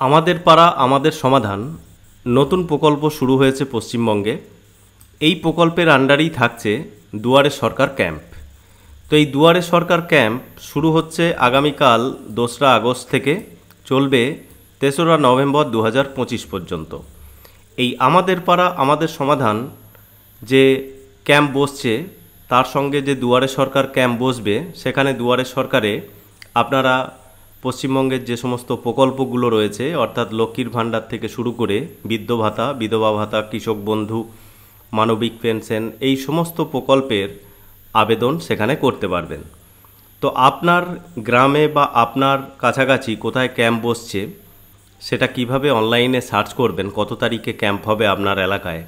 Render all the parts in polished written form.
আমাদের পাড়া আমাদের সমাধান নতুন প্রকল্প শুরু হয়েছে পশ্চিমবঙ্গে। এই প্রকল্পের আন্ডারেই থাকছে দুয়ারে সরকার ক্যাম্প। তো এই দুয়ারে সরকার ক্যাম্প শুরু হচ্ছে আগামীকাল 2রা আগস্ট থেকে, চলবে 3রা নভেম্বর 2025 পর্যন্ত। এই আমাদের পাড়া আমাদের সমাধান যে ক্যাম্প বসছে তার সঙ্গে যে দুয়ারে সরকার ক্যাম্প বসবে, সেখানে দুয়ারে সরকারে আপনারা পশ্চিমবঙ্গের যে সমস্ত প্রকল্পগুলো রয়েছে, অর্থাৎ লক্ষ্মীর ভাণ্ডার থেকে শুরু করে বৃদ্ধ ভাতা, বিধবা ভাতা, কৃষক বন্ধু, মানবিক পেনশন, এই সমস্ত প্রকল্পের আবেদন সেখানে করতে পারবেন। তো আপনার গ্রামে বা আপনার কাছাকাছি কোথায় ক্যাম্প বসছে সেটা কিভাবে অনলাইনে সার্চ করবেন, কত তারিখে ক্যাম্প হবে আপনার এলাকায়,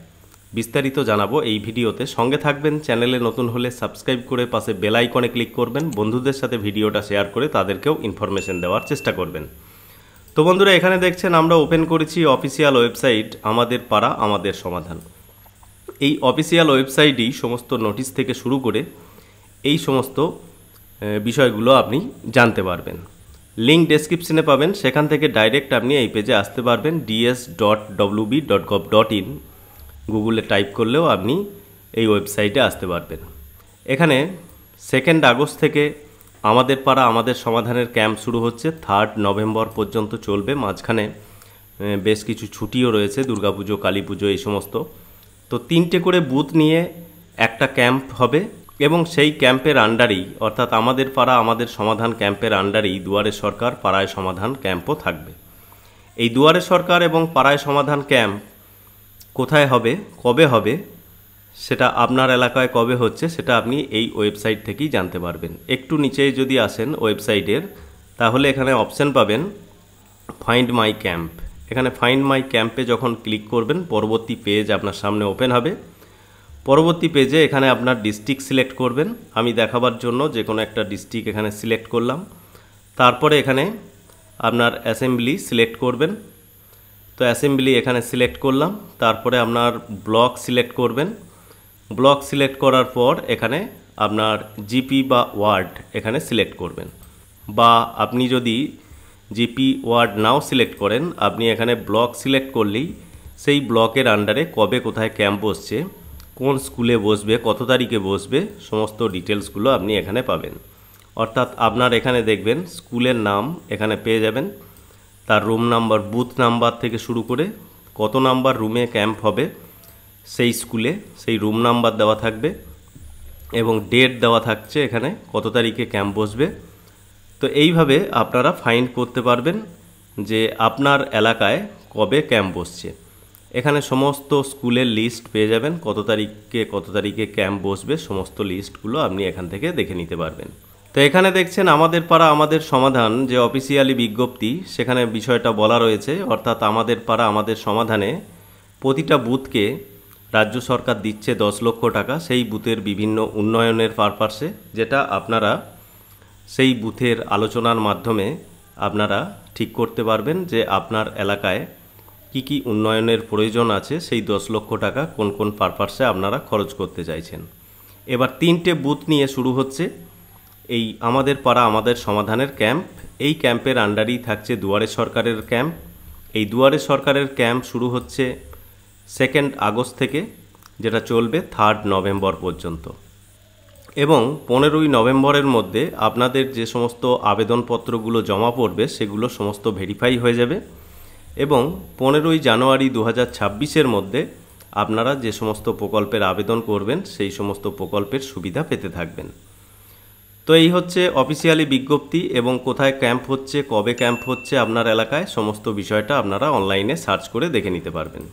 বিস্তারিত জানাবো এই ভিডিওতে। সঙ্গে থাকবেন। চ্যানেলে নতুন হলে সাবস্ক্রাইব করে পাশে বেল আইকনে ক্লিক করবেন। বন্ধুদের সাথে ভিডিওটা শেয়ার করে তাদেরকেও ইনফরমেশন দেওয়ার চেষ্টা করবেন। তো বন্ধুরা, এখানে দেখছেন আমরা ওপেন করেছি অফিসিয়াল ওয়েবসাইট আমাদের পাড়া আমাদের সমাধান। এই অফিসিয়াল ওয়েবসাইটই সমস্ত নোটিশ থেকে শুরু করে এই সমস্ত বিষয়গুলো আপনি জানতে পারবেন। লিঙ্ক ডেসক্রিপশনে পাবেন, সেখান থেকে ডাইরেক্ট আপনি এই পেজে আসতে পারবেন। ds.wb.gov.in গুগলে টাইপ করলেও আপনি এই ওয়েবসাইটে আসতে পারবেন। এখানে 2 আগস্ট থেকে আমাদের পাড়া আমাদের সমাধানের ক্যাম্প শুরু হচ্ছে, 3 নভেম্বর পর্যন্ত চলবে। মাঝখানে বেশ কিছু ছুটিও রয়েছে, দুর্গাপুজো, কালী পুজো, এই সমস্ত। তো 3টে করে বুথ নিয়ে একটা ক্যাম্প হবে এবং সেই ক্যাম্পের আন্ডারেই, অর্থাৎ আমাদের পাড়া আমাদের সমাধান ক্যাম্পের আন্ডারেই দুয়ারে সরকার পাড়ায় সমাধান ক্যাম্পও থাকবে। এই দুয়ারে সরকার এবং পাড়ায় সমাধান ক্যাম্প কোথায় হবে, কবে হবে, সেটা আপনার এলাকায় কবে হচ্ছে সেটা আপনি এই ওয়েবসাইট থেকেই জানতে পারবেন। একটু নিচে যদি আসেন ওয়েবসাইটের, তাহলে এখানে অপশন পাবেন ফাইন্ড মাই ক্যাম্প। এখানে ফাইন্ড মাই ক্যাম্পে যখন ক্লিক করবেন, পরবর্তী পেজ আপনার সামনে ওপেন হবে। পরবর্তী পেজে এখানে আপনার ডিস্ট্রিক্ট সিলেক্ট করবেন। আমি দেখাবার জন্য যে কোনো একটা ডিস্ট্রিক্ট এখানে সিলেক্ট করলাম। তারপরে এখানে আপনার অ্যাসেম্বলি সিলেক্ট করবেন। তো অ্যাসেম্বলি এখানে সিলেক্ট করলাম। তারপরে আপনার ব্লক সিলেক্ট করবেন। ব্লক সিলেক্ট করার পর এখানে আপনার জিপি বা ওয়ার্ড এখানে সিলেক্ট করবেন। বা আপনি যদি জিপি ওয়ার্ড নাও সিলেক্ট করেন, আপনি এখানে ব্লক সিলেক্ট করলেই সেই ব্লকের আন্ডারে কবে কোথায় ক্যাম্প বসছে, কোন স্কুলে বসবে, কত তারিখে বসবে, সমস্ত ডিটেলসগুলো আপনি এখানে পাবেন। অর্থাৎ আপনার এখানে দেখবেন স্কুলের নাম এখানে পেয়ে যাবেন, তার রুম নাম্বার, বুথ নাম্বার থেকে শুরু করে কত নাম্বার রুমে ক্যাম্প হবে সেই স্কুলে সেই রুম নাম্বার দেওয়া থাকবে এবং ডেট দেওয়া থাকছে এখানে কত তারিখে ক্যাম্প বসবে। তো এইভাবে আপনারা ফাইন্ড করতে পারবেন যে আপনার এলাকায় কবে ক্যাম্প বসছে। এখানে সমস্ত স্কুলের লিস্ট পেয়ে যাবেন, কত তারিখে ক্যাম্প বসবে, সমস্ত লিস্টগুলো আপনি এখান থেকে দেখে নিতে পারবেন। তো এখানে দেখছেন আমাদের পাড়া আমাদের সমাধান যে অফিসিয়ালি বিজ্ঞপ্তি, সেখানে বিষয়টা বলা রয়েছে। অর্থাৎ আমাদের পাড়া আমাদের সমাধানে প্রতিটা বুথকে রাজ্য সরকার দিচ্ছে 10 লক্ষ টাকা, সেই বুথের বিভিন্ন উন্নয়নের পারপাসে, যেটা আপনারা সেই বুথের আলোচনার মাধ্যমে আপনারা ঠিক করতে পারবেন যে আপনার এলাকায় কি কি উন্নয়নের প্রয়োজন আছে, সেই 10 লক্ষ টাকা কোন কোন পারপাসে আপনারা খরচ করতে চাইছেন। এবার 3টে বুথ নিয়ে শুরু হচ্ছে এই আমাদের পাড়া আমাদের সমাধানের ক্যাম্প। এই ক্যাম্পের আন্ডারেই থাকছে দুয়ারে সরকারের ক্যাম্প। এই দুয়ারে সরকারের ক্যাম্প শুরু হচ্ছে 2 আগস্ট থেকে, যেটা চলবে 3 নভেম্বর পর্যন্ত। এবং 15ই নভেম্বরের মধ্যে আপনাদের যে সমস্ত আবেদনপত্রগুলো জমা পড়বে সেগুলো সমস্ত ভেরিফাই হয়ে যাবে এবং 15ই জানুয়ারি 2026-এর মধ্যে আপনারা যে সমস্ত প্রকল্পের আবেদন করবেন সেই সমস্ত প্রকল্পের সুবিধা পেতে থাকবেন। তো এই হচ্ছে অফিসিয়ালি বিজ্ঞপ্তি এবং কোথায় ক্যাম্প হচ্ছে, কবে ক্যাম্প হচ্ছে আপনার এলাকায়, সমস্ত বিষয়টা আপনারা অনলাইনে সার্চ করে দেখে নিতে পারবেন।